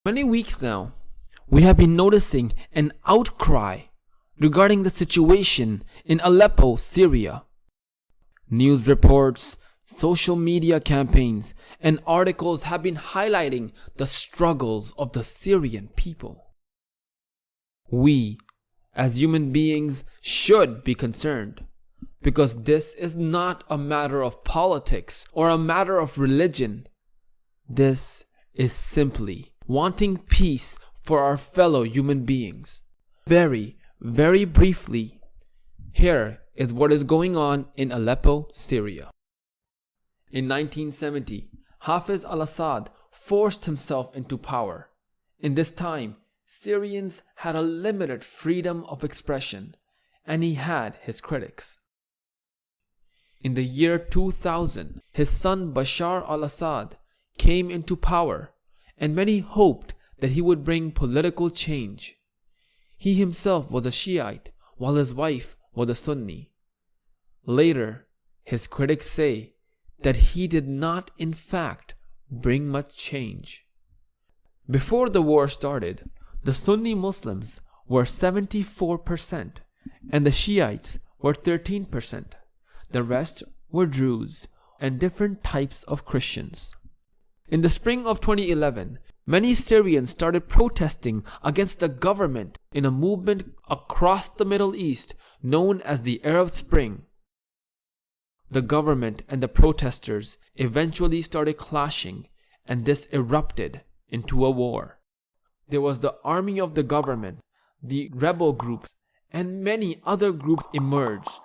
Many weeks now, we have been noticing an outcry regarding the situation in Aleppo, Syria. News reports, social media campaigns, and articles have been highlighting the struggles of the Syrian people. We, as human beings, should be concerned, because this is not a matter of politics or a matter of religion. This is simply wanting peace for our fellow human beings. Very briefly, here is what is going on in Aleppo, Syria. In 1970, Hafez al-Assad forced himself into power. In this time, Syrians had a limited freedom of expression, and he had his critics. In the year 2000, his son Bashar al-Assad came into power, and many hoped that he would bring political change. He himself was a Shiite, while his wife was a Sunni. Later, his critics say that he did not in fact bring much change. Before the war started, the Sunni Muslims were 74% and the Shiites were 13%. The rest were Druze and different types of Christians. In the spring of 2011, many Syrians started protesting against the government in a movement across the Middle East known as the Arab Spring. The government and the protesters eventually started clashing, and this erupted into a war. There was the army of the government, the rebel groups, and many other groups emerged.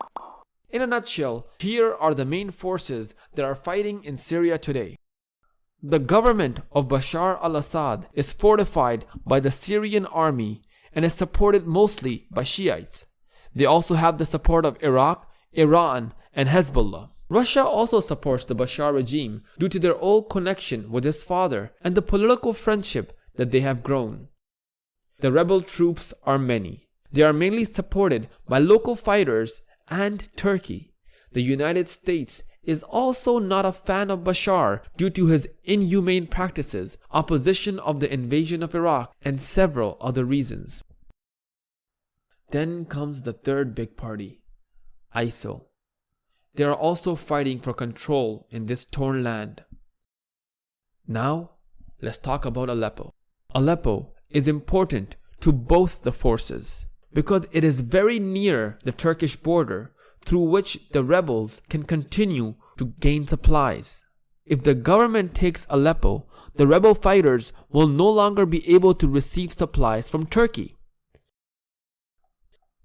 In a nutshell, here are the main forces that are fighting in Syria today. The government of Bashar al-Assad is fortified by the Syrian army and is supported mostly by Shiites. They also have the support of Iraq, Iran, and Hezbollah. Russia also supports the Bashar regime due to their old connection with his father and the political friendship that they have grown. The rebel troops are many. They are mainly supported by local fighters and Turkey. The United States is also not a fan of Bashar due to his inhumane practices, opposition of the invasion of Iraq, and several other reasons. Then comes the third big party, ISIL. They are also fighting for control in this torn land. Now, let's talk about Aleppo. Aleppo is important to both the forces because it is very near the Turkish border, through which the rebels can continue to gain supplies. If the government takes Aleppo, the rebel fighters will no longer be able to receive supplies from Turkey.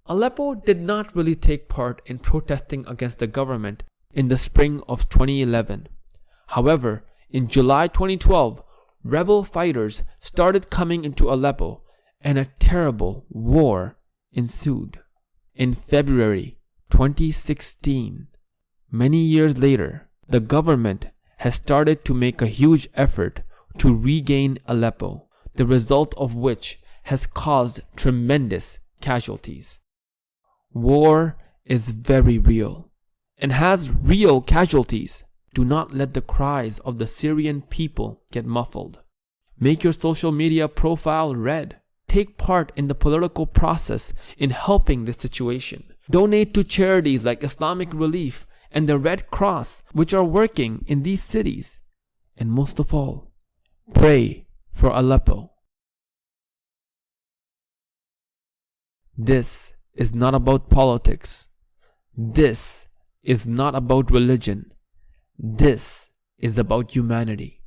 Aleppo did not really take part in protesting against the government in the spring of 2011. However, in July 2012, rebel fighters started coming into Aleppo and a terrible war ensued. In February 2016, many years later, the government has started to make a huge effort to regain Aleppo, the result of which has caused tremendous casualties. War is very real and has real casualties. Do not let the cries of the Syrian people get muffled. Make your social media profile red. Take part in the political process in helping this situation. Donate to charities like Islamic Relief and the Red Cross, which are working in these cities. And most of all, pray for Aleppo. This is not about politics. This is not about religion. This is about humanity.